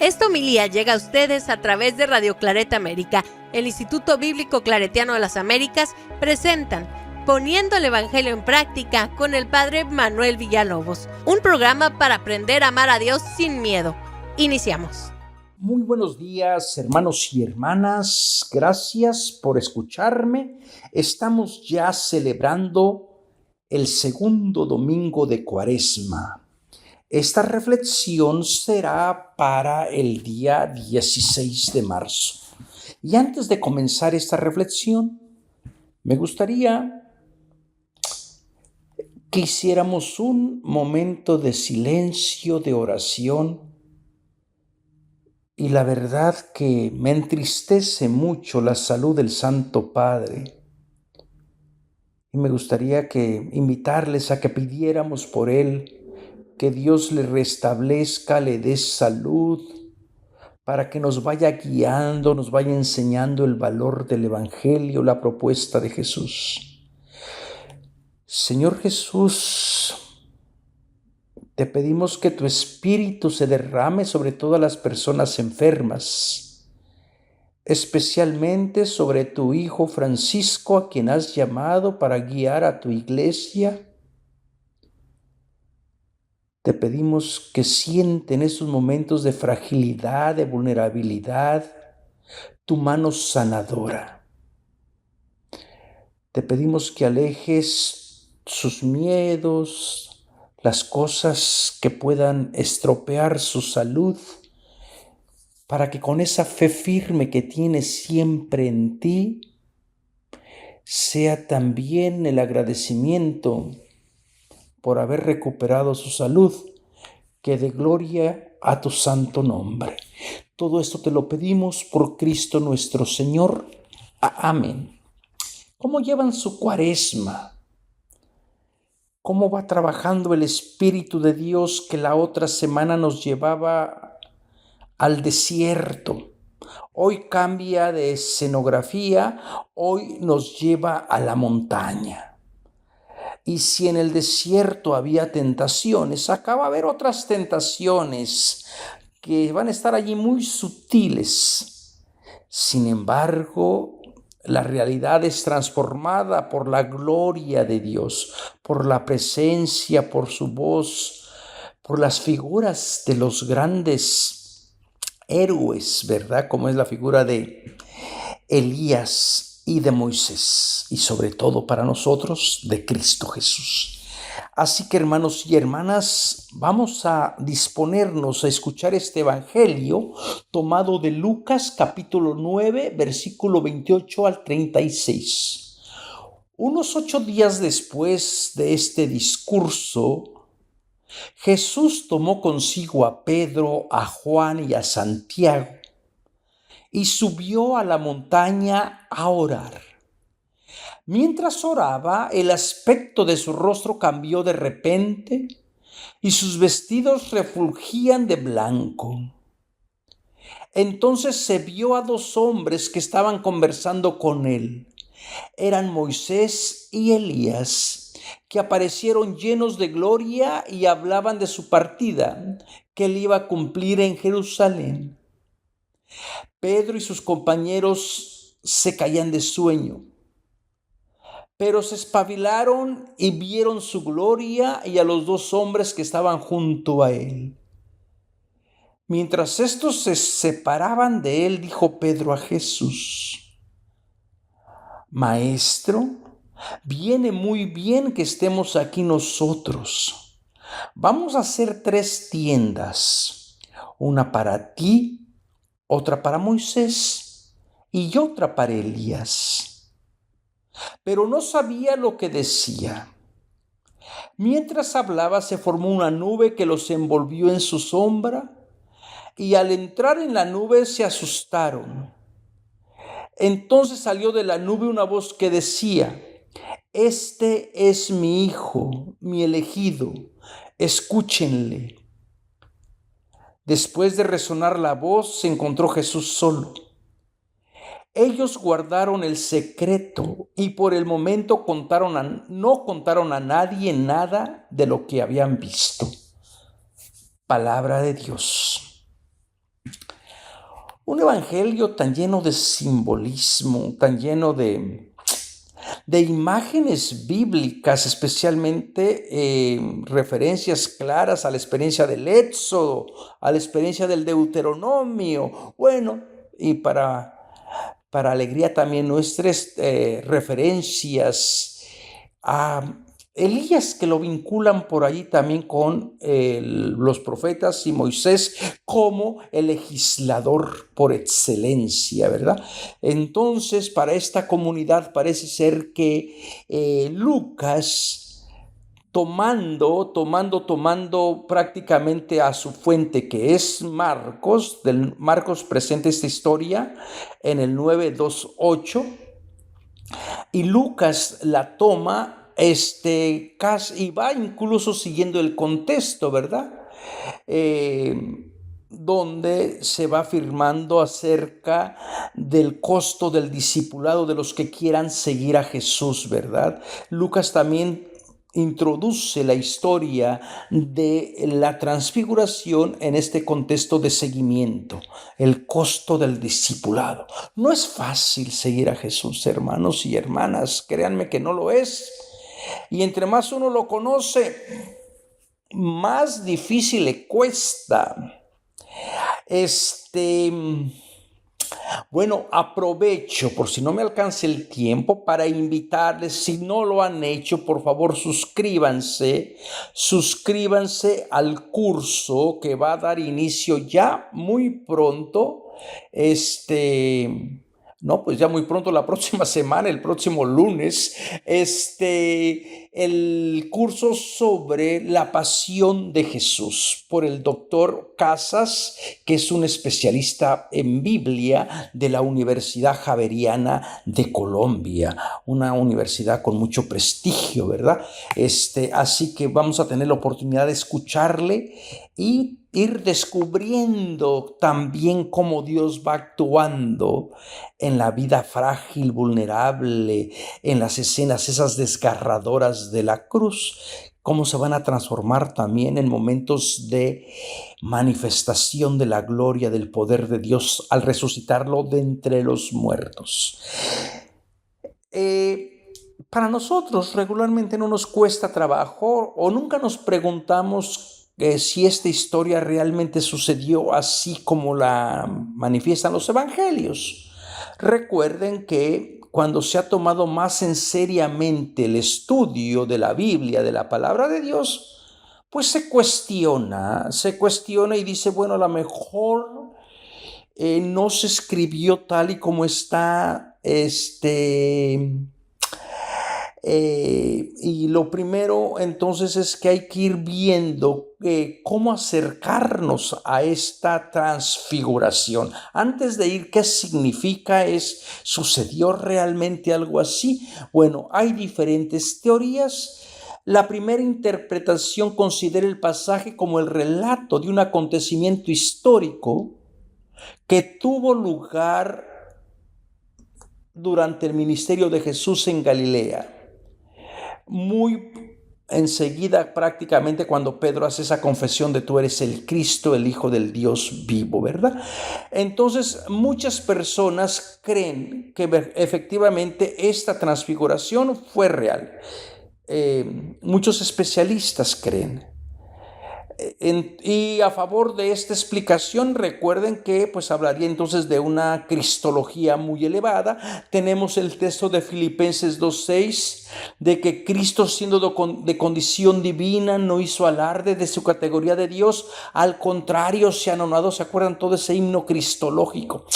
Esta homilía llega a ustedes a través de Radio Claret América. El Instituto Bíblico Claretiano de las Américas presentan Poniendo el Evangelio en Práctica con el Padre Manuel Villalobos, un programa para aprender a amar a Dios sin miedo. Iniciamos. Muy buenos días, hermanos y hermanas. Gracias por escucharme. Estamos ya celebrando el segundo domingo de Cuaresma. Esta reflexión será para el día 16 de marzo. Y antes de comenzar esta reflexión, me gustaría que hiciéramos un momento de silencio, de oración. Y la verdad que me entristece mucho la salud del Santo Padre. Y me gustaría invitarles a que pidiéramos por él, que Dios le restablezca, le dé salud, para que nos vaya guiando, nos vaya enseñando el valor del Evangelio, la propuesta de Jesús. Señor Jesús, te pedimos que tu Espíritu se derrame sobre todas las personas enfermas, especialmente sobre tu Hijo Francisco, a quien has llamado para guiar a tu iglesia. Te pedimos que siente en esos momentos de fragilidad, de vulnerabilidad, tu mano sanadora. Te pedimos que alejes sus miedos, las cosas que puedan estropear su salud, para que con esa fe firme que tiene siempre en ti, sea también el agradecimiento por haber recuperado su salud, que dé gloria a tu santo nombre. Todo esto te lo pedimos por Cristo nuestro Señor. Amén. ¿Cómo llevan su Cuaresma? ¿Cómo va trabajando el Espíritu de Dios que la otra semana nos llevaba al desierto? Hoy cambia de escenografía, hoy nos lleva a la montaña. Y si en el desierto había tentaciones, acá va a haber otras tentaciones que van a estar allí muy sutiles. Sin embargo, la realidad es transformada por la gloria de Dios, por la presencia, por su voz, por las figuras de los grandes héroes, ¿verdad? Como es la figura de Elías y de Moisés, y sobre todo para nosotros, de Cristo Jesús. Así que, hermanos y hermanas, vamos a disponernos a escuchar este evangelio tomado de Lucas capítulo 9, versículo 28 al 36. Unos 8 días después de este discurso, Jesús tomó consigo a Pedro, a Juan y a Santiago, y subió a la montaña a orar. Mientras oraba, el aspecto de su rostro cambió de repente y sus vestidos refulgían de blanco. Entonces se vio a 2 hombres que estaban conversando con él. Eran Moisés y Elías, que aparecieron llenos de gloria y hablaban de su partida, que él iba a cumplir en Jerusalén. Pedro y sus compañeros se caían de sueño, pero se espabilaron y vieron su gloria y a los 2 hombres que estaban junto a él. Mientras estos se separaban de él, dijo Pedro a Jesús: Maestro, viene muy bien que estemos aquí nosotros. Vamos a hacer 3 tiendas, una para ti, otra para Moisés y otra para Elías. Pero no sabía lo que decía. Mientras hablaba, se formó una nube que los envolvió en su sombra, y al entrar en la nube se asustaron. Entonces salió de la nube una voz que decía: Este es mi Hijo, mi elegido, escúchenle. Después de resonar la voz, se encontró Jesús solo. Ellos guardaron el secreto y por el momento no contaron a nadie nada de lo que habían visto. Palabra de Dios. Un evangelio tan lleno de simbolismo, tan lleno de imágenes bíblicas, especialmente referencias claras a la experiencia del Éxodo, a la experiencia del Deuteronomio. Bueno, y para alegría también nuestras referencias a Elías, que lo vinculan por ahí también con los profetas, y Moisés como el legislador por excelencia, ¿verdad? Entonces, para esta comunidad parece ser que Lucas, tomando prácticamente a su fuente, que es Marcos, Marcos presenta esta historia en el 9:28, y Lucas la toma y va incluso siguiendo el contexto, ¿verdad? Donde se va afirmando acerca del costo del discipulado de los que quieran seguir a Jesús, ¿verdad? Lucas también introduce la historia de la transfiguración en este contexto de seguimiento, el costo del discipulado. No es fácil seguir a Jesús, hermanos y hermanas, créanme que no lo es. Y entre más uno lo conoce, más difícil le cuesta. Bueno, aprovecho, por si no me alcanza el tiempo, para invitarles, si no lo han hecho, por favor suscríbanse al curso que va a dar inicio ya muy pronto, no, pues ya muy pronto, la próxima semana, el próximo lunes, el curso sobre la pasión de Jesús por el doctor Casas, que es un especialista en Biblia de la Universidad Javeriana de Colombia, una universidad con mucho prestigio, ¿verdad? Así que vamos a tener la oportunidad de escucharle y ir descubriendo también cómo Dios va actuando en la vida frágil, vulnerable, en las escenas esas desgarradoras de la cruz, cómo se van a transformar también en momentos de manifestación de la gloria del poder de Dios al resucitarlo de entre los muertos. Para nosotros regularmente no nos cuesta trabajo o nunca nos preguntamos si esta historia realmente sucedió así como la manifiestan los evangelios. Recuerden que cuando se ha tomado más en seriamente el estudio de la Biblia, de la palabra de Dios, pues se cuestiona y dice, bueno, a lo mejor no se escribió tal y como está y lo primero entonces es que hay que ir viendo cómo acercarnos a esta transfiguración. Antes de ir, ¿qué significa? ¿Sucedió realmente algo así? Bueno, hay diferentes teorías. La primera interpretación considera el pasaje como el relato de un acontecimiento histórico que tuvo lugar durante el ministerio de Jesús en Galilea. Muy enseguida, prácticamente cuando Pedro hace esa confesión de tú eres el Cristo, el Hijo del Dios vivo, ¿verdad? Entonces, muchas personas creen que efectivamente esta transfiguración fue real. Muchos especialistas creen. Y a favor de esta explicación, recuerden que pues hablaría entonces de una cristología muy elevada. Tenemos el texto de Filipenses 2:6, de que Cristo, siendo de condición divina, no hizo alarde de su categoría de Dios, al contrario se anonadó. ¿Se acuerdan todo ese himno cristológico?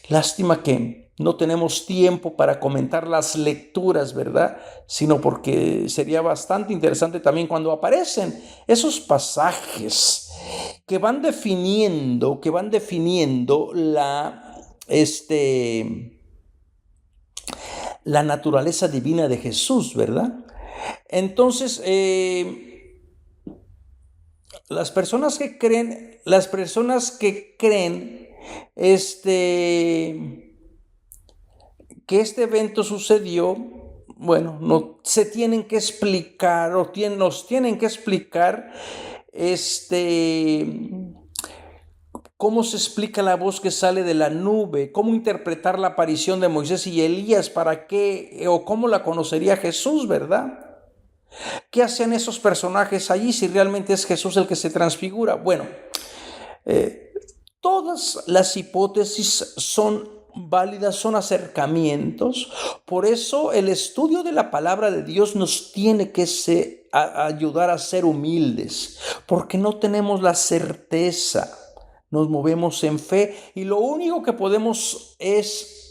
Lástima que no tenemos tiempo para comentar las lecturas, ¿verdad? Sino porque sería bastante interesante también cuando aparecen esos pasajes que van definiendo la naturaleza divina de Jesús, ¿verdad? Entonces, las personas que creen que este evento sucedió, bueno, no se tienen que explicar nos tienen que explicar ¿Cómo se explica la voz que sale de la nube? ¿Cómo interpretar la aparición de Moisés y Elías? ¿Para qué? ¿O cómo la conocería Jesús, verdad? ¿Qué hacen esos personajes allí si realmente es Jesús el que se transfigura? Bueno, todas las hipótesis son válidas, son acercamientos. Por eso el estudio de la palabra de Dios nos tiene que ayudar a ser humildes, porque no tenemos la certeza. Nos movemos en fe y lo único que podemos es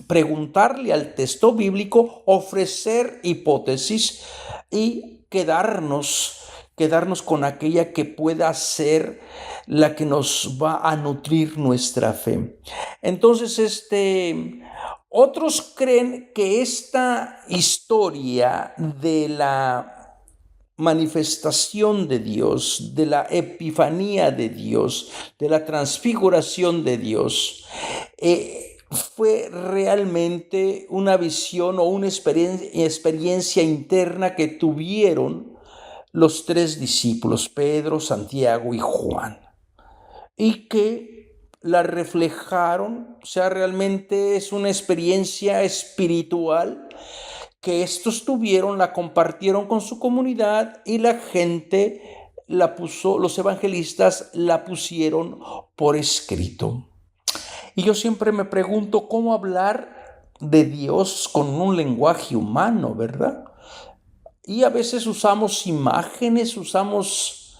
preguntarle al texto bíblico, ofrecer hipótesis y quedarnos con aquella que pueda ser la que nos va a nutrir nuestra fe. Entonces, otros creen que esta historia de la manifestación de Dios, de la epifanía de Dios, de la transfiguración de Dios, fue realmente una visión o una experiencia interna que tuvieron los tres discípulos, Pedro, Santiago y Juan, y que la reflejaron. O sea, realmente es una experiencia espiritual que estos tuvieron, la compartieron con su comunidad y la gente la puso, los evangelistas la pusieron por escrito. Y yo siempre me pregunto cómo hablar de Dios con un lenguaje humano, ¿verdad? Y a veces usamos imágenes, usamos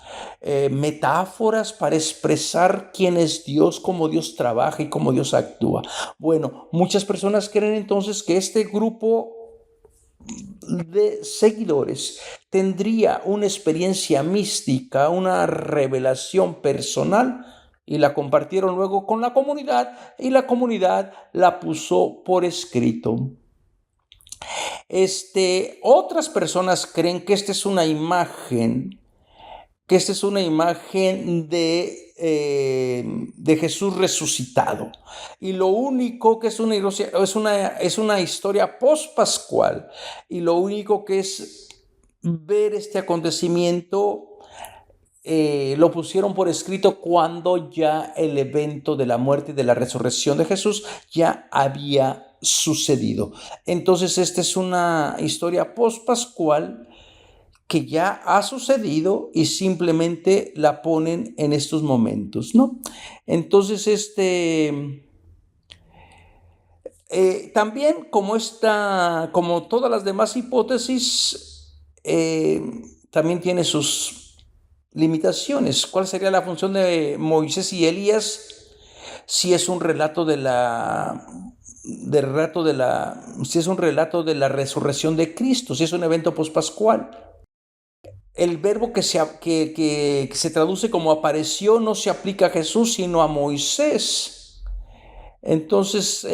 metáforas para expresar quién es Dios, cómo Dios trabaja y cómo Dios actúa. Bueno, muchas personas creen entonces que este grupo de seguidores tendría una experiencia mística, una revelación personal, y la compartieron luego con la comunidad y la comunidad la puso por escrito. Otras personas creen que esta es una imagen de Jesús resucitado, y lo único que es una historia pospascual, y lo único que es ver este acontecimiento lo pusieron por escrito cuando ya el evento de la muerte y de la resurrección de Jesús ya había sucedido. Entonces esta es una historia pospascual que ya ha sucedido y simplemente la ponen en estos momentos, ¿no? Entonces, también como todas las demás hipótesis, también tiene sus limitaciones. ¿Cuál sería la función de Moisés y Elías si es un relato de la resurrección de Cristo, si es un evento pospascual? El verbo que se traduce como apareció no se aplica a Jesús, sino a Moisés. Entonces,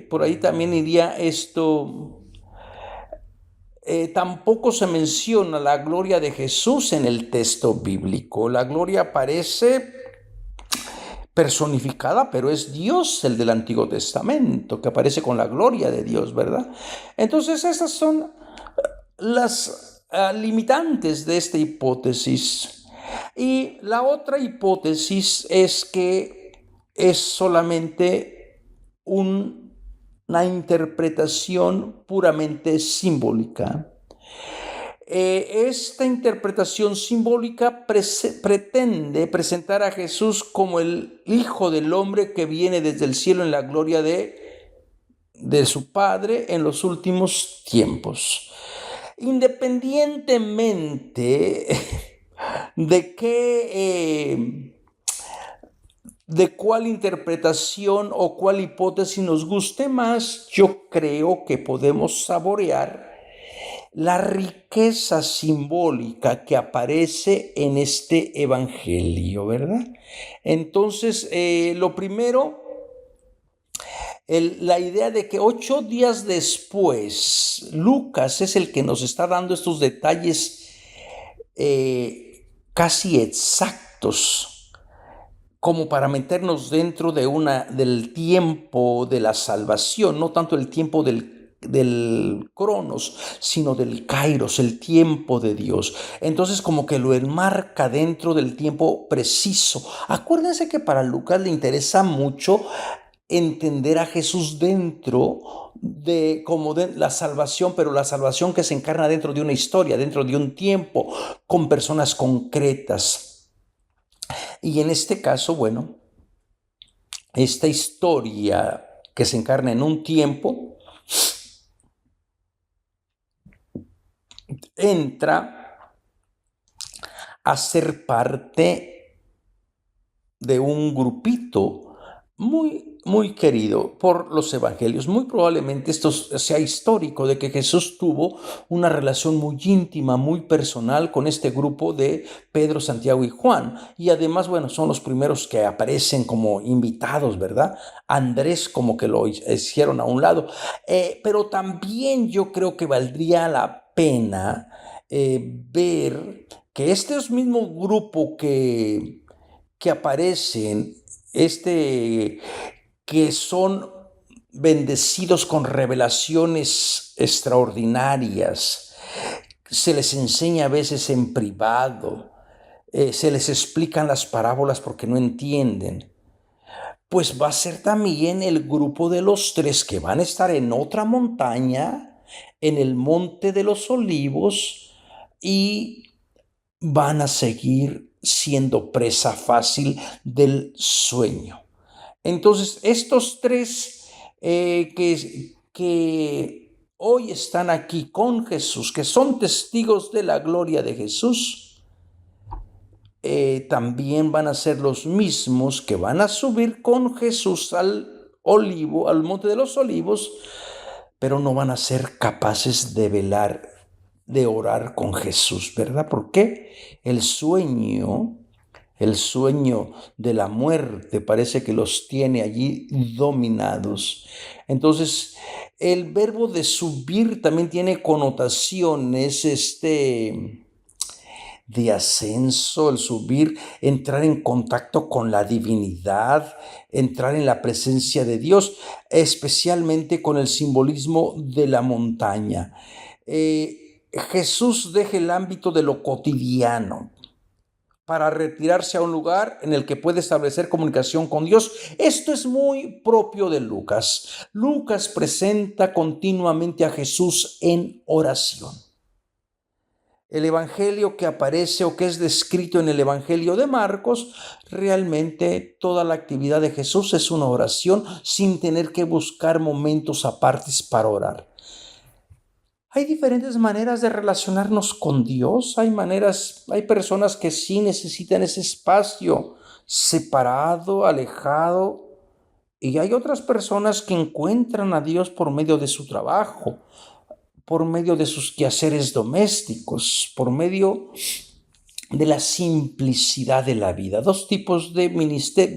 por ahí también iría esto. Tampoco se menciona la gloria de Jesús en el texto bíblico. La gloria aparece personificada, pero es Dios el del Antiguo Testamento, que aparece con la gloria de Dios, ¿verdad? Entonces, esas son las limitantes de esta hipótesis. Y la otra hipótesis es que es solamente una interpretación puramente simbólica. Esta interpretación simbólica pretende presentar a Jesús como el Hijo del Hombre que viene desde el cielo en la gloria de su Padre en los últimos tiempos. Independientemente de cuál interpretación o cuál hipótesis nos guste más, yo creo que podemos saborear la riqueza simbólica que aparece en este evangelio, ¿verdad? Entonces, lo primero, la idea de que 8 días después, Lucas es el que nos está dando estos detalles casi exactos, como para meternos dentro del tiempo de la salvación, no tanto el tiempo del del Cronos, sino del Kairos, el tiempo de Dios. Entonces como que lo enmarca dentro del tiempo preciso. Acuérdense que para Lucas le interesa mucho entender a Jesús dentro de como de la salvación, pero la salvación que se encarna dentro de una historia, dentro de un tiempo, con personas concretas. Y en este caso, bueno, esta historia que se encarna en un tiempo entra a ser parte de un grupito muy querido por los evangelios. Muy probablemente esto sea histórico, de que Jesús tuvo una relación muy íntima, muy personal con este grupo de Pedro, Santiago y Juan. Y además, bueno, son los primeros que aparecen como invitados, ¿verdad? Andrés como que lo hicieron a un lado. Pero también yo creo que valdría la pena ver que este mismo grupo que aparecen, que son bendecidos con revelaciones extraordinarias, se les enseña a veces en privado, se les explican las parábolas porque no entienden. Pues va a ser también el grupo de los 3 que van a estar en otra montaña, en el Monte de los Olivos, y van a seguir siendo presa fácil del sueño. Entonces, estos 3 que hoy están aquí con Jesús, que son testigos de la gloria de Jesús, también van a ser los mismos que van a subir con Jesús al Monte de los Olivos, pero no van a ser capaces de velar, de orar con Jesús, ¿verdad? ¿Por qué? El sueño de la muerte parece que los tiene allí dominados. Entonces, el verbo de subir también tiene connotaciones de ascenso, el subir, entrar en contacto con la divinidad, entrar en la presencia de Dios, especialmente con el simbolismo de la montaña. Jesús deja el ámbito de lo cotidiano para retirarse a un lugar en el que puede establecer comunicación con Dios. Esto es muy propio de Lucas. Lucas presenta continuamente a Jesús en oración. El evangelio que aparece o que es descrito en el evangelio de Marcos, realmente toda la actividad de Jesús es una oración sin tener que buscar momentos apartes para orar. Hay diferentes maneras de relacionarnos con Dios. Hay personas que sí necesitan ese espacio separado, alejado, y hay otras personas que encuentran a Dios por medio de su trabajo, por medio de sus quehaceres domésticos, por medio de la simplicidad de la vida. 2 tipos de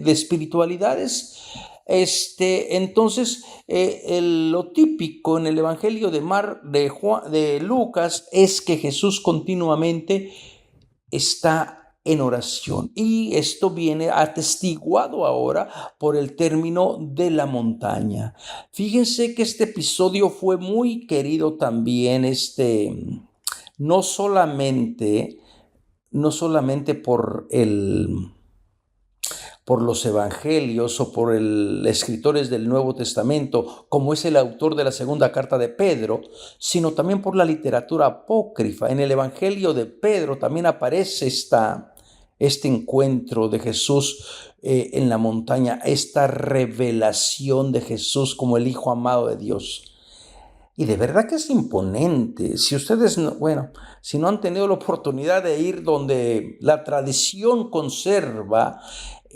espiritualidades. Entonces, lo típico en el Evangelio de Lucas es que Jesús continuamente está en oración, y esto viene atestiguado ahora por el término de la montaña. Fíjense que este episodio fue muy querido también, no solamente por los evangelios o por escritores del Nuevo Testamento, como es el autor de la segunda carta de Pedro, sino también por la literatura apócrifa. En el evangelio de Pedro también aparece este encuentro de Jesús en la montaña, esta revelación de Jesús como el Hijo amado de Dios. Y de verdad que es imponente. Si ustedes, si no han tenido la oportunidad de ir donde la tradición conserva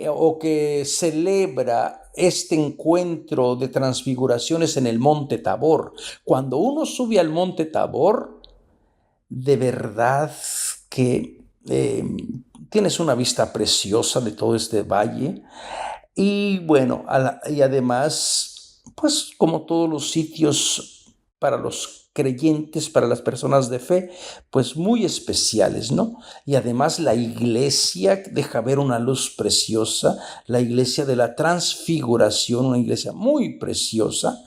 o que celebra este encuentro de transfiguraciones en el Monte Tabor, cuando uno sube al Monte Tabor, de verdad que tienes una vista preciosa de todo este valle. Y bueno, y además, pues como todos los sitios para los creyentes, para las personas de fe, pues muy especiales, ¿no? Y además la iglesia deja ver una luz preciosa, la iglesia de la transfiguración, una iglesia muy preciosa,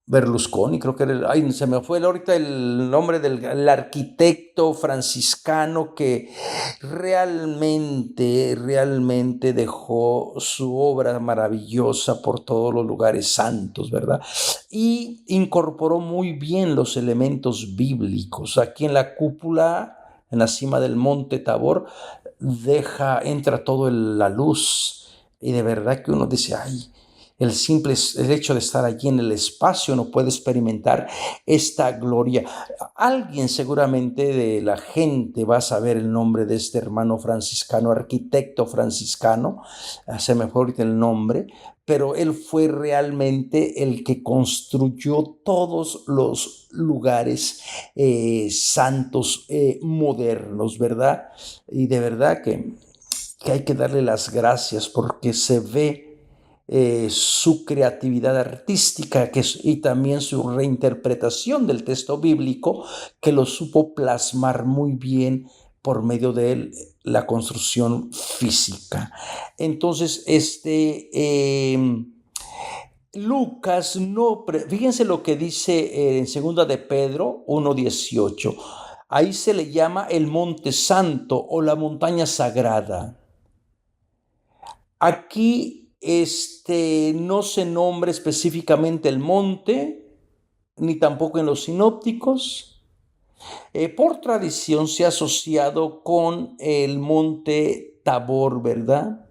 Berlusconi, creo que era se me fue ahorita el nombre del arquitecto franciscano que realmente dejó su obra maravillosa por todos los lugares santos, ¿verdad? Y incorporó muy bien los elementos bíblicos. Aquí en la cúpula, en la cima del monte Tabor, entra toda la luz, y de verdad que uno dice, ay, el hecho de estar allí en el espacio no puede experimentar esta gloria. Alguien seguramente de la gente va a saber el nombre de este hermano franciscano, arquitecto franciscano, se me fue ahorita el nombre, pero él fue realmente el que construyó todos los lugares santos modernos, ¿verdad? Y de verdad que hay que darle las gracias porque se ve su creatividad artística y también su reinterpretación del texto bíblico, que lo supo plasmar muy bien por medio de la construcción física. Entonces, Lucas fíjense lo que dice en 2 de Pedro 1:18. Ahí se le llama el Monte Santo o la montaña sagrada. Aquí no se nombra específicamente el monte, ni tampoco en los sinópticos. Por tradición se ha asociado con el monte Tabor, ¿verdad?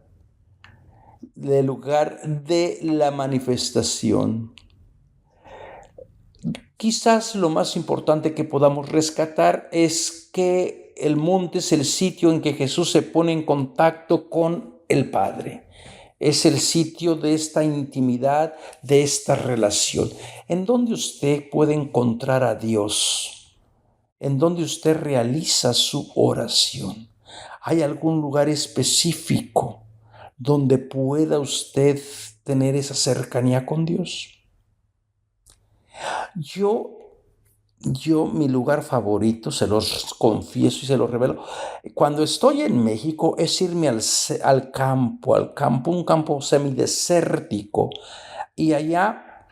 Del lugar de la manifestación. Quizás lo más importante que podamos rescatar es que el monte es el sitio en que Jesús se pone en contacto con el Padre. Es el sitio de esta intimidad, de esta relación, en donde usted puede encontrar a Dios, en donde usted realiza su oración. ¿Hay algún lugar específico donde pueda usted tener esa cercanía con Dios? Yo, mi lugar favorito, se los confieso y se los revelo, cuando estoy en México es irme al campo, un campo semidesértico, y allá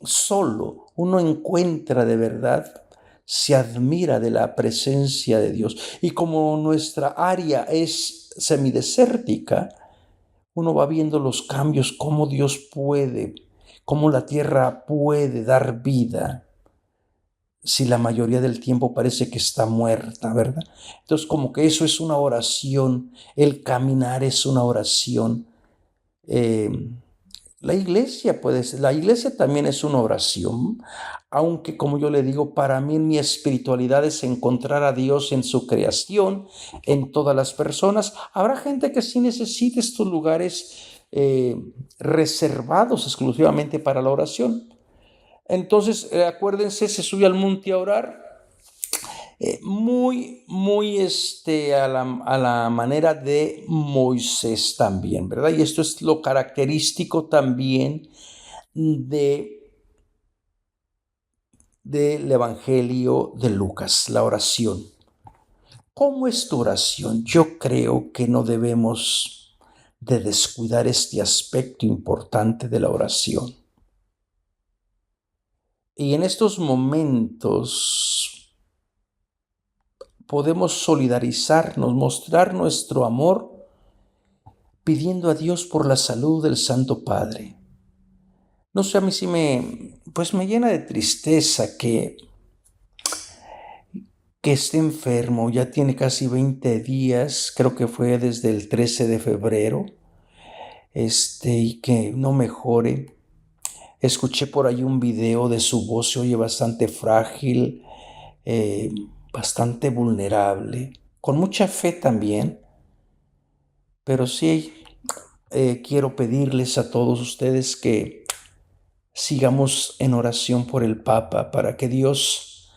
solo uno encuentra de verdad, se admira de la presencia de Dios. Y como nuestra área es semidesértica, uno va viendo los cambios, cómo Dios puede, cómo la tierra puede dar vida si la mayoría del tiempo parece que está muerta, ¿verdad? Entonces, como que eso es una oración, el caminar es una oración. La iglesia también es una oración, aunque, como yo le digo, para mí mi espiritualidad es encontrar a Dios en su creación, en todas las personas. Habrá gente que sí necesite estos lugares reservados exclusivamente para la oración. Entonces, acuérdense, se sube al monte a orar, muy a la manera de Moisés también, ¿verdad? Y esto es lo característico también del Evangelio de Lucas, la oración. ¿Cómo es tu oración? Yo creo que no debemos de descuidar este aspecto importante de la oración. Y en estos momentos podemos solidarizarnos, mostrar nuestro amor pidiendo a Dios por la salud del Santo Padre. No sé, a mí sí me llena de tristeza que esté enfermo. Ya tiene casi 20 días, creo que fue desde el 13 de febrero, y que no mejore. Escuché por ahí un video de su voz, se oye bastante frágil, bastante vulnerable, con mucha fe también. Pero sí quiero pedirles a todos ustedes que sigamos en oración por el Papa, para que Dios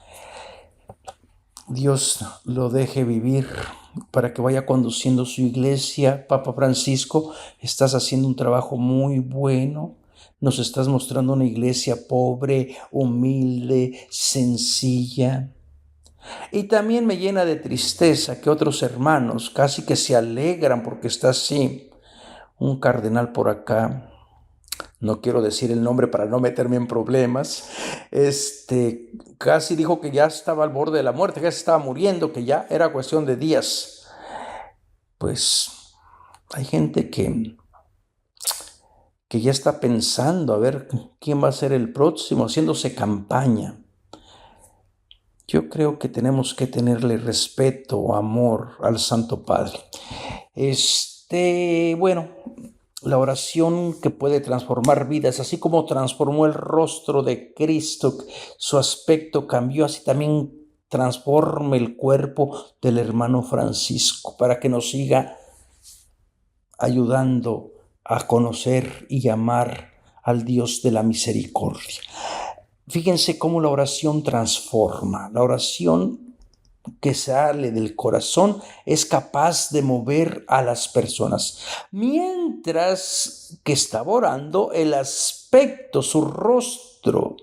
lo deje vivir, para que vaya conduciendo su iglesia. Papa Francisco, estás haciendo un trabajo muy bueno. Nos estás mostrando una iglesia pobre, humilde, sencilla. Y también me llena de tristeza que otros hermanos casi que se alegran porque está así un cardenal por acá, no quiero decir el nombre para no meterme en problemas, casi dijo que ya estaba al borde de la muerte, que ya se estaba muriendo, que ya era cuestión de días. Pues hay gente que ya está pensando a ver quién va a ser el próximo, haciéndose campaña. Yo creo que tenemos que tenerle respeto o amor al Santo Padre. Bueno, la oración que puede transformar vidas, así como transformó el rostro de Cristo, su aspecto cambió, así también transforme el cuerpo del hermano Francisco para que nos siga ayudando a conocer y amar al Dios de la misericordia. Fíjense cómo la oración transforma. La oración que sale del corazón es capaz de mover a las personas. Mientras que estaba orando, el aspecto, su rostro,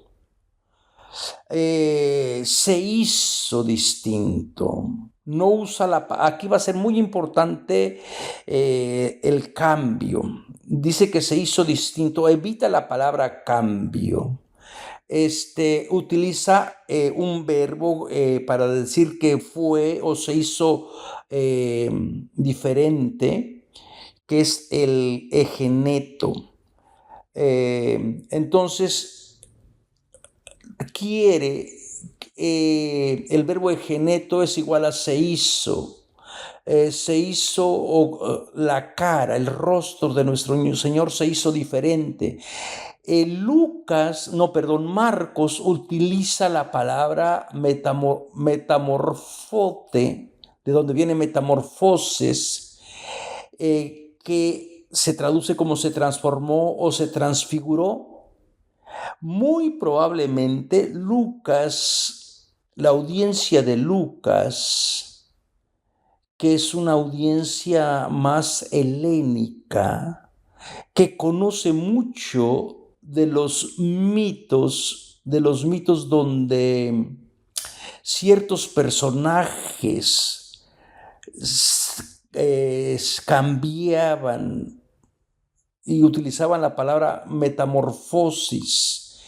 se hizo distinto. No usa aquí va a ser muy importante el cambio. Dice que se hizo distinto. Evita la palabra cambio. Utiliza un verbo para decir que fue o se hizo diferente, que es el egeneto. Entonces, el verbo egeneto es igual a se hizo. La cara, el rostro de nuestro Señor se hizo diferente. Marcos utiliza la palabra metamorfote, de donde viene metamorfosis, que se traduce como se transformó o se transfiguró. Muy probablemente la audiencia de Lucas, que es una audiencia más helénica, que conoce mucho de los mitos donde ciertos personajes cambiaban y utilizaban la palabra metamorfosis.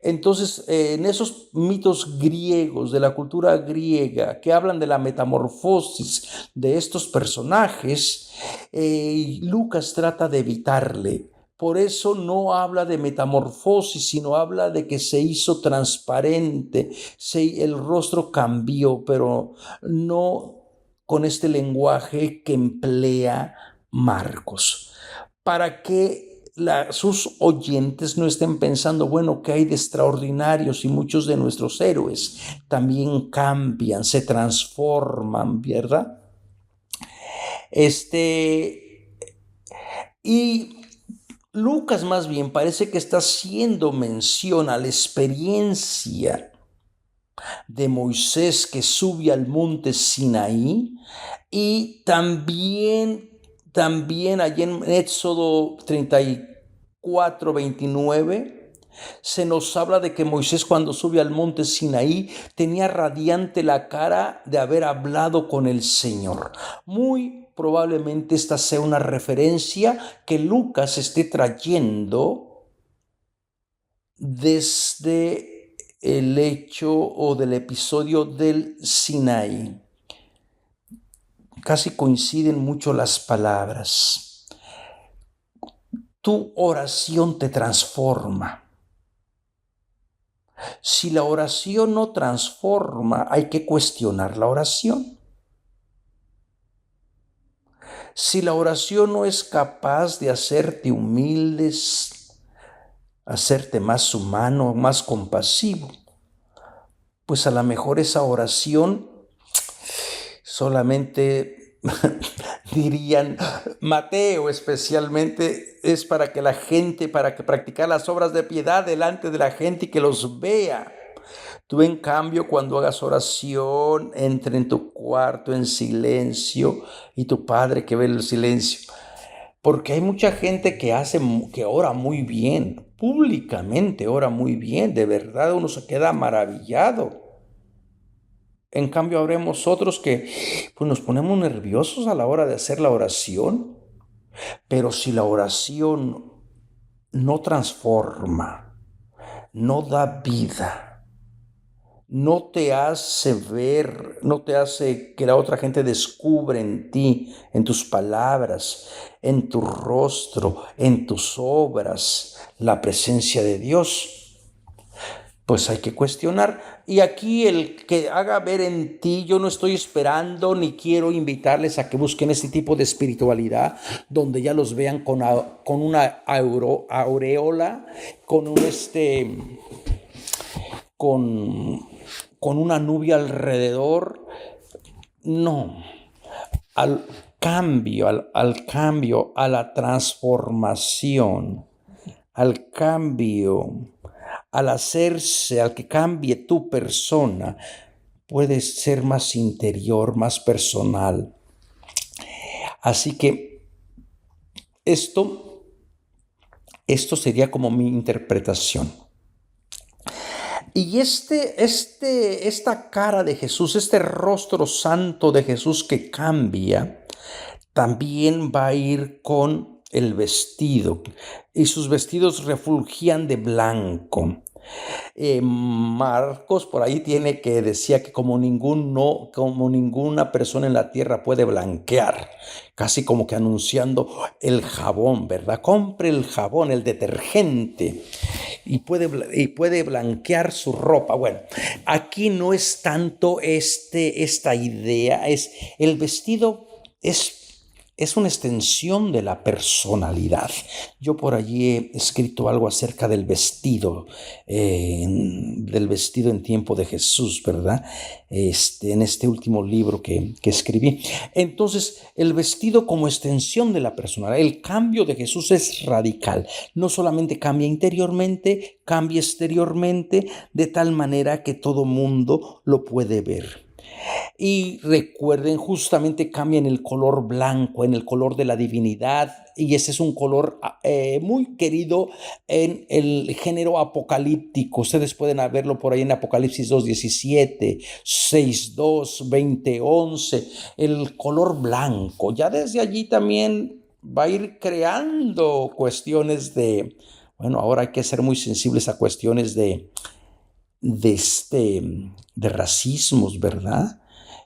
Entonces, en esos mitos griegos, de la cultura griega, que hablan de la metamorfosis de estos personajes, Lucas trata de evitarle. Por eso no habla de metamorfosis, sino habla de que se hizo transparente, el rostro cambió, pero no con este lenguaje que emplea Marcos, para que sus oyentes no estén pensando, bueno, ¿qué hay de extraordinarios? Y muchos de nuestros héroes también cambian, se transforman, ¿verdad? Y Lucas más bien parece que está haciendo mención a la experiencia de Moisés que sube al monte Sinaí, y también allí en Éxodo 34, 29, se nos habla de que Moisés, cuando sube al monte Sinaí, tenía radiante la cara de haber hablado con el Señor. Muy probablemente esta sea una referencia que Lucas esté trayendo desde el hecho o del episodio del Sinaí. Casi coinciden mucho las palabras. Tu oración te transforma. Si la oración no transforma, hay que cuestionar la oración. Si la oración no es capaz de hacerte humildes, hacerte más humano, más compasivo, pues a lo mejor esa oración solamente dirían, Mateo especialmente, es para que practicar las obras de piedad delante de la gente y que los vea. Tú, en cambio, cuando hagas oración, entra en tu cuarto en silencio, y tu Padre que ve el silencio. Porque hay mucha gente que ora muy bien, públicamente ora muy bien, de verdad uno se queda maravillado. En cambio, habremos otros que pues, nos ponemos nerviosos a la hora de hacer la oración. Pero si la oración no transforma, no da vida, no te hace ver, no te hace que la otra gente descubra en ti, en tus palabras, en tu rostro, en tus obras, la presencia de Dios, pues hay que cuestionar. Y aquí el que haga ver en ti, yo no estoy esperando ni quiero invitarles a que busquen este tipo de espiritualidad donde ya los vean con una aureola, con una nube alrededor. No, al cambio, a la transformación, al cambio, al que cambie tu persona, puedes ser más interior, más personal. Así que esto sería como mi interpretación. Y esta cara de Jesús, este rostro santo de Jesús que cambia, también va a ir con el vestido. Y sus vestidos refulgían de blanco. Marcos por ahí tiene que decía que como ninguna persona en la tierra puede blanquear, casi como que anunciando el jabón, ¿verdad? Compre el jabón, el detergente, y puede blanquear su ropa. Bueno, aquí no es tanto esta idea, es el vestido es una extensión de la personalidad. Yo por allí he escrito algo acerca del vestido en tiempo de Jesús, ¿verdad? En este último libro que escribí. Entonces, el vestido como extensión de la personalidad. El cambio de Jesús es radical. No solamente cambia interiormente, cambia exteriormente, de tal manera que todo mundo lo puede ver. Y recuerden, justamente cambia en el color blanco, en el color de la divinidad, y ese es un color muy querido en el género apocalíptico. Ustedes pueden verlo por ahí en Apocalipsis 2:17, 6:2, 20:11, el color blanco. Ya desde allí también va a ir creando cuestiones ahora hay que ser muy sensibles a cuestiones de racismos, ¿verdad?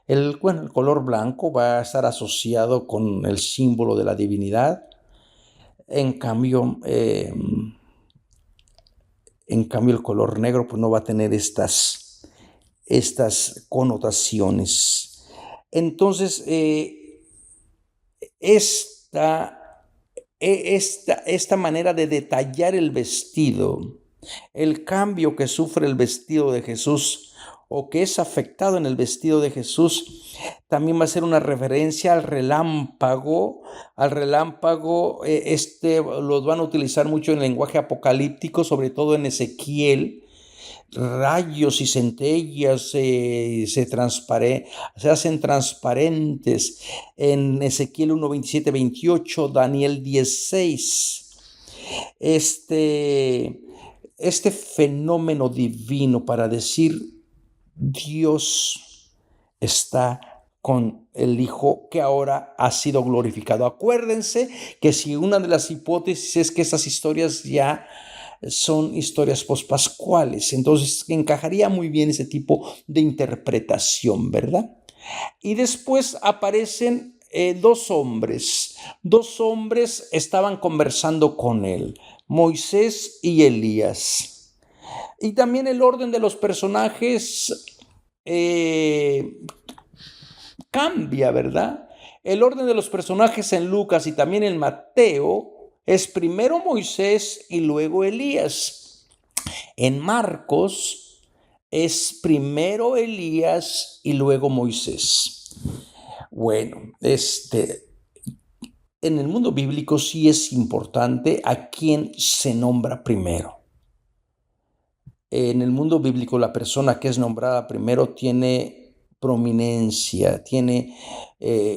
El color blanco va a estar asociado con el símbolo de la divinidad. En cambio, el color negro pues no va a tener estas connotaciones. Entonces, esta manera de detallar el vestido, el cambio que sufre el vestido de Jesús o que es afectado en el vestido de Jesús, también va a ser una referencia al relámpago. Los van a utilizar mucho en el lenguaje apocalíptico, sobre todo en Ezequiel. Rayos y centellas se hacen transparentes en Ezequiel 1, 27, 28, Daniel 10:6. Este fenómeno divino para decir Dios está con el Hijo que ahora ha sido glorificado. Acuérdense que si una de las hipótesis es que estas historias ya son historias pospascuales, entonces encajaría muy bien ese tipo de interpretación, ¿verdad? Y después aparecen dos hombres. Dos hombres estaban conversando con él, Moisés y Elías. Y también el orden de los personajes cambia, ¿verdad? El orden de los personajes en Lucas y también en Mateo es primero Moisés y luego Elías. En Marcos es primero Elías y luego Moisés. Bueno, en el mundo bíblico sí es importante a quién se nombra primero. En el mundo bíblico la persona que es nombrada primero tiene prominencia, tiene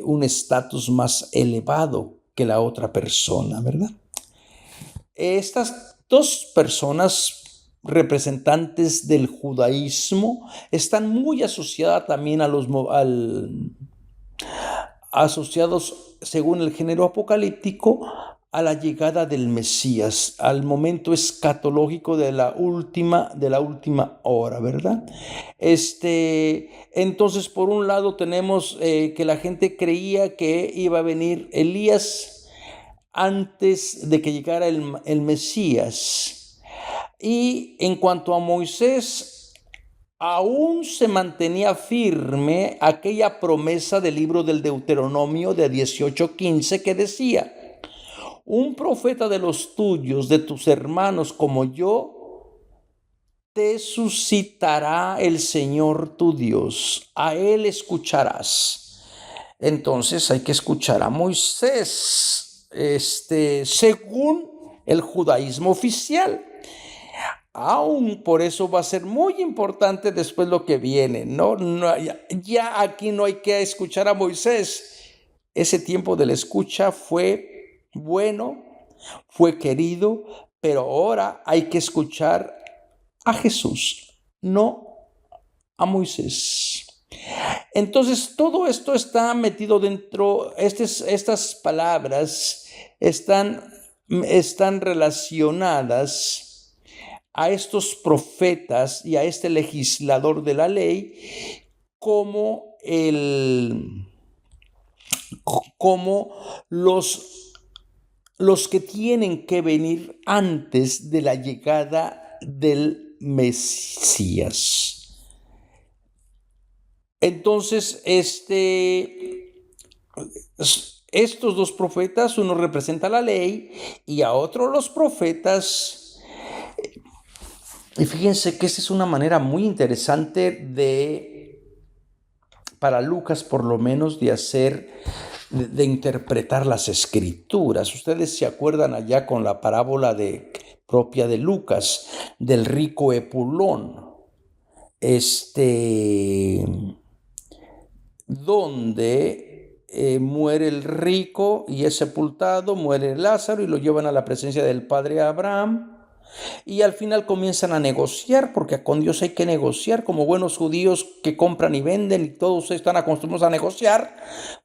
un estatus más elevado que la otra persona, ¿verdad? Estas dos personas representantes del judaísmo están muy asociadas también asociados según el género apocalíptico a la llegada del Mesías, al momento escatológico de la última hora, ¿verdad? Entonces, por un lado tenemos que la gente creía que iba a venir Elías antes de que llegara el Mesías. Y en cuanto a Moisés, aún se mantenía firme aquella promesa del libro del Deuteronomio de 18:15 que decía: un profeta de los tuyos, de tus hermanos como yo, te suscitará el Señor tu Dios, a él escucharás. Entonces hay que escuchar a Moisés, según el judaísmo oficial. Aún por eso va a ser muy importante después lo que viene, ¿no? Ya aquí no hay que escuchar a Moisés. Ese tiempo de la escucha fue bueno, fue querido, pero ahora hay que escuchar a Jesús, no a Moisés. Entonces, todo esto está metido dentro, estas palabras están relacionadas a estos profetas y a este legislador de la ley como los que tienen que venir antes de la llegada del Mesías. Entonces, estos dos profetas, uno representa la ley y a otro los profetas. Y fíjense que esta es una manera muy interesante para Lucas por lo menos, de interpretar las escrituras. Ustedes se acuerdan allá con la parábola propia de Lucas, del rico Epulón, donde muere el rico y es sepultado, muere Lázaro y lo llevan a la presencia del padre Abraham. Y al final comienzan a negociar, porque con Dios hay que negociar, como buenos judíos que compran y venden, y todos están acostumbrados a negociar,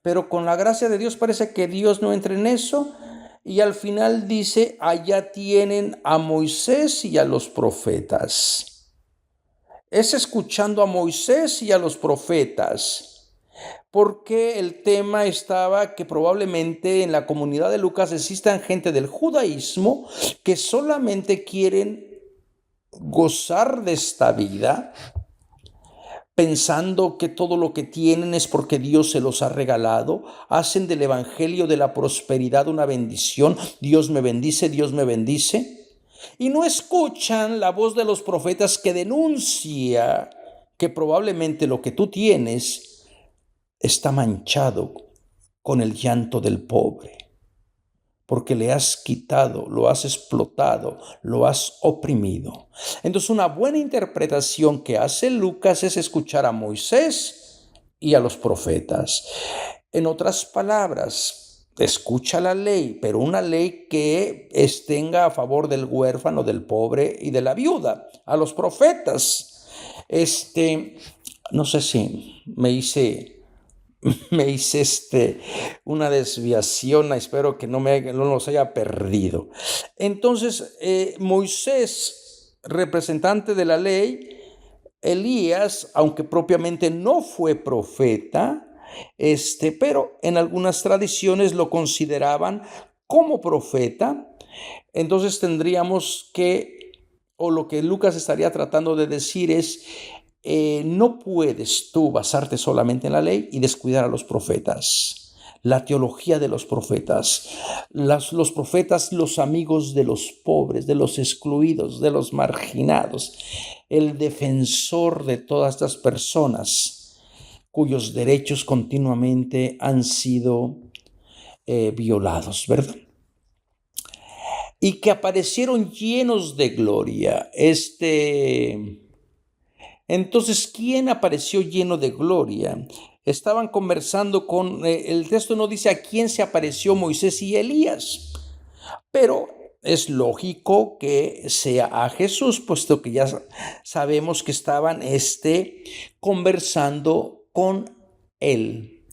pero con la gracia de Dios parece que Dios no entra en eso, y al final dice: allá tienen a Moisés y a los profetas. Es escuchando a Moisés y a los profetas, porque el tema estaba que probablemente en la comunidad de Lucas existan gente del judaísmo que solamente quieren gozar de esta vida, pensando que todo lo que tienen es porque Dios se los ha regalado. Hacen del evangelio de la prosperidad una bendición. Dios me bendice, Dios me bendice. Y no escuchan la voz de los profetas que denuncia que probablemente lo que tú tienes está manchado con el llanto del pobre, porque le has quitado, lo has explotado, lo has oprimido. Entonces, una buena interpretación que hace Lucas es escuchar a Moisés y a los profetas. En otras palabras, escucha la ley, pero una ley que tenga a favor del huérfano, del pobre y de la viuda. A los profetas, no sé si me hice una desviación, espero que no los haya perdido. Entonces, Moisés, representante de la ley, Elías, aunque propiamente no fue profeta, pero en algunas tradiciones lo consideraban como profeta. Entonces tendríamos o lo que Lucas estaría tratando de decir es: no puedes tú basarte solamente en la ley y descuidar a los profetas, la teología de los profetas, los profetas, los amigos de los pobres, de los excluidos, de los marginados, el defensor de todas estas personas cuyos derechos continuamente han sido violados, ¿verdad? Y que aparecieron llenos de gloria. Entonces, ¿quién apareció lleno de gloria? Estaban conversando el texto no dice a quién se apareció Moisés y Elías, pero es lógico que sea a Jesús, puesto que ya sabemos que estaban conversando con él.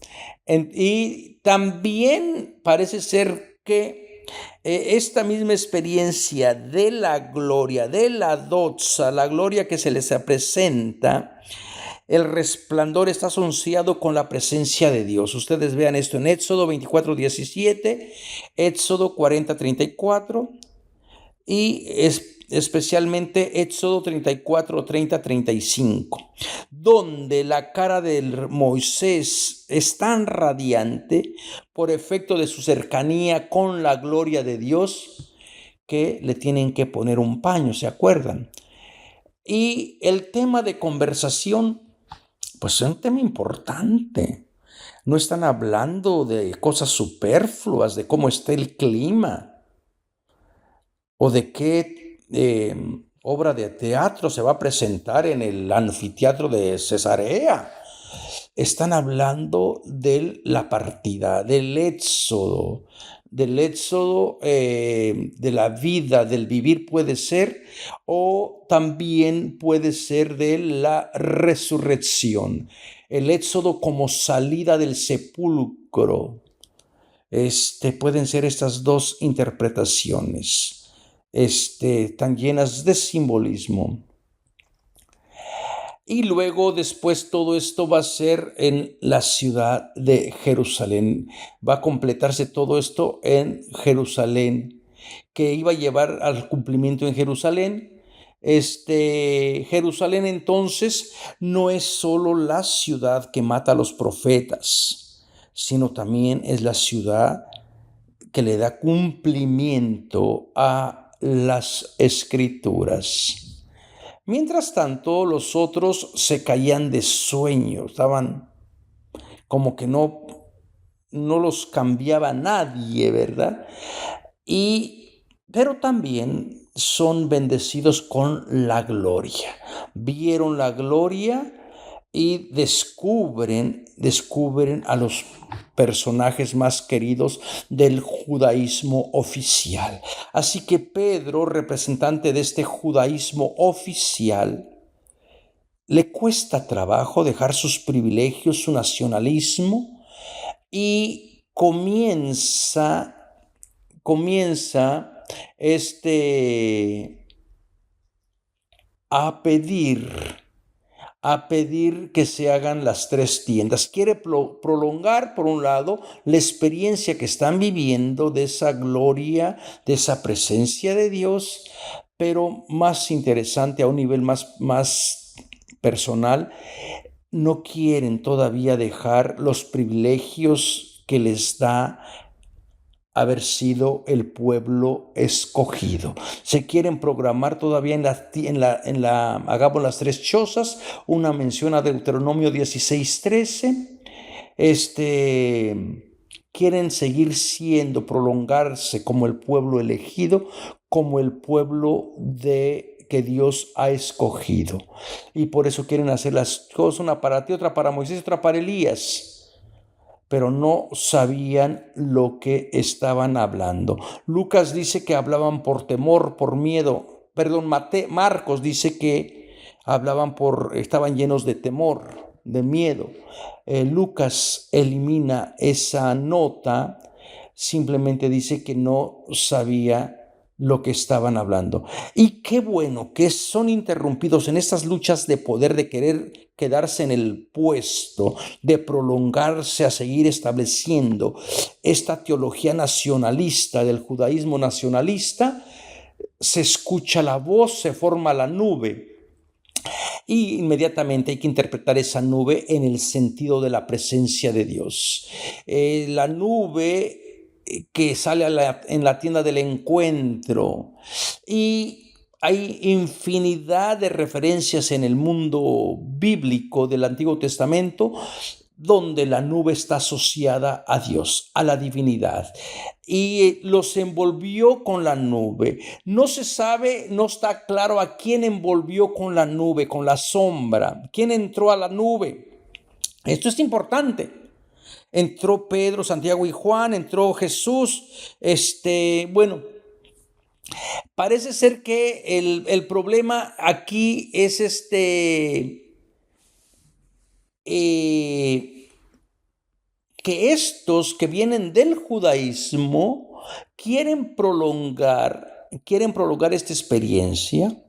Y también parece ser que esta misma experiencia de la gloria, de la doxa, la gloria que se les presenta, el resplandor está asociado con la presencia de Dios. Ustedes vean esto en Éxodo 24:17, Éxodo 40:34 y especialmente Éxodo 34:30-35, donde la cara de Moisés es tan radiante por efecto de su cercanía con la gloria de Dios que le tienen que poner un paño, ¿se acuerdan? Y el tema de conversación, pues es un tema importante. No están hablando de cosas superfluas, de cómo está el clima o de qué obra de teatro se va a presentar en el anfiteatro de Cesarea. Están hablando de la partida, del éxodo, de la vida, del vivir puede ser, o también puede ser de la resurrección. El éxodo como salida del sepulcro. Pueden ser estas dos interpretaciones, tan llenas de simbolismo. Y luego después todo esto va a ser en la ciudad de Jerusalén. Va a completarse todo esto en Jerusalén, que iba a llevar al cumplimiento en Jerusalén. Jerusalén entonces no es solo la ciudad que mata a los profetas, sino también es la ciudad que le da cumplimiento a las escrituras. Mientras tanto, los otros se caían de sueño, estaban como que no los cambiaba nadie, ¿verdad? Pero también son bendecidos con la gloria. Vieron la gloria y descubren a los personajes más queridos del judaísmo oficial. Así que Pedro, representante de este judaísmo oficial, le cuesta trabajo dejar sus privilegios, su nacionalismo, y comienza a pedir que se hagan las tres tiendas. Quiere prolongar, por un lado, la experiencia que están viviendo de esa gloria, de esa presencia de Dios, pero más interesante, a un nivel más personal, no quieren todavía dejar los privilegios que les da haber sido el pueblo escogido. Se quieren programar todavía hagamos las tres chozas, una mención a Deuteronomio 16:13, quieren seguir prolongarse como el pueblo elegido, como el pueblo que Dios ha escogido. Y por eso quieren hacer las cosas, una para ti, otra para Moisés, otra para Elías. Pero no sabían lo que estaban hablando. Lucas dice que hablaban por temor, por miedo. Marcos dice que estaban llenos de temor, de miedo. Lucas elimina esa nota, simplemente dice que no sabía lo que estaban hablando. Y qué bueno que son interrumpidos en estas luchas de poder, de querer quedarse en el puesto, de prolongarse a seguir estableciendo esta teología nacionalista del judaísmo nacionalista. Se escucha la voz, se forma la nube. Y inmediatamente hay que interpretar esa nube en el sentido de la presencia de Dios. La nube que sale en la tienda del encuentro. Y hay infinidad de referencias en el mundo bíblico del Antiguo Testamento donde la nube está asociada a Dios, a la divinidad. Y los envolvió con la nube. No se sabe, no está claro a quién envolvió con la nube, con la sombra. ¿Quién entró a la nube? Esto es importante. Entró Pedro, Santiago y Juan, entró Jesús. Parece ser que el problema aquí es que estos que vienen del judaísmo quieren prolongar esta experiencia,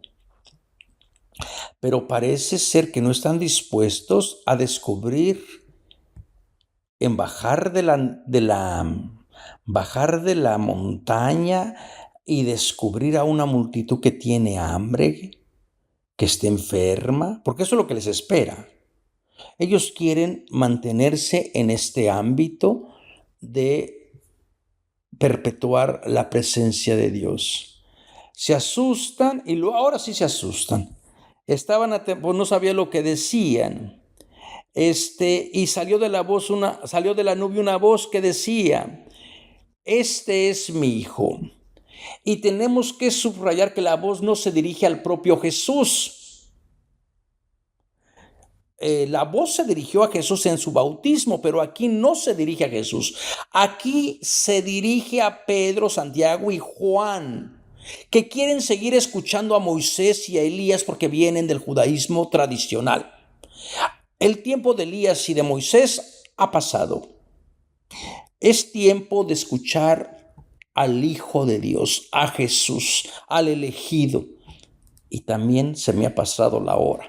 pero parece ser que no están dispuestos a descubrir, bajar de la montaña y descubrir a una multitud que tiene hambre, que esté enferma, porque eso es lo que les espera. Ellos quieren mantenerse en este ámbito de perpetuar la presencia de Dios. Se asustan y ahora sí se asustan. Pues no sabía lo que decían. Y salió de la nube una voz que decía: este es mi hijo. Y tenemos que subrayar que la voz no se dirige al propio Jesús. La voz se dirigió a Jesús en su bautismo, pero aquí no se dirige a Jesús. Aquí se dirige a Pedro, Santiago y Juan, que quieren seguir escuchando a Moisés y a Elías porque vienen del judaísmo tradicional. El tiempo de Elías y de Moisés ha pasado. Es tiempo de escuchar al Hijo de Dios, a Jesús, al elegido. Y también se me ha pasado la hora.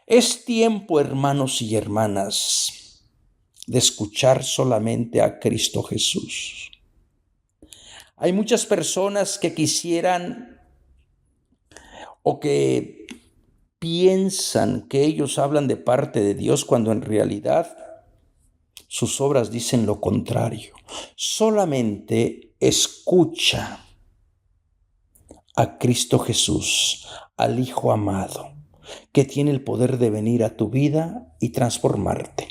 Es tiempo, hermanos y hermanas, de escuchar solamente a Cristo Jesús. Hay muchas personas que quisieran o que piensan que ellos hablan de parte de Dios cuando en realidad sus obras dicen lo contrario. Solamente escucha a Cristo Jesús, al Hijo amado, que tiene el poder de venir a tu vida y transformarte.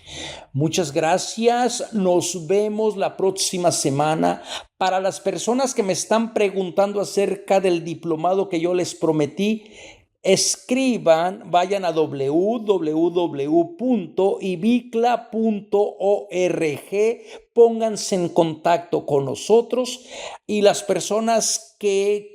Muchas gracias. Nos vemos la próxima semana. Para las personas que me están preguntando acerca del diplomado que yo les prometí, escriban, vayan a www.ibicla.org, pónganse en contacto con nosotros, y las personas que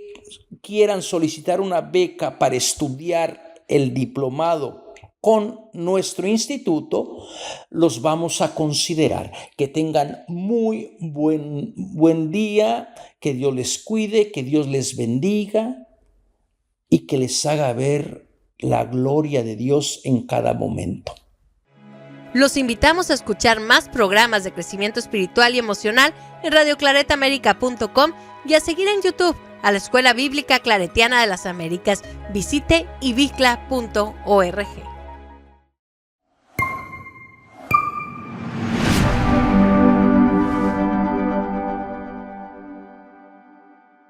quieran solicitar una beca para estudiar el diplomado con nuestro instituto, los vamos a considerar. Que tengan muy buen día, que Dios les cuide, que Dios les bendiga y que les haga ver la gloria de Dios en cada momento. Los invitamos a escuchar más programas de crecimiento espiritual y emocional en radioclaretaamerica.com y a seguir en YouTube a la Escuela Bíblica Claretiana de las Américas. Visite ibicla.org.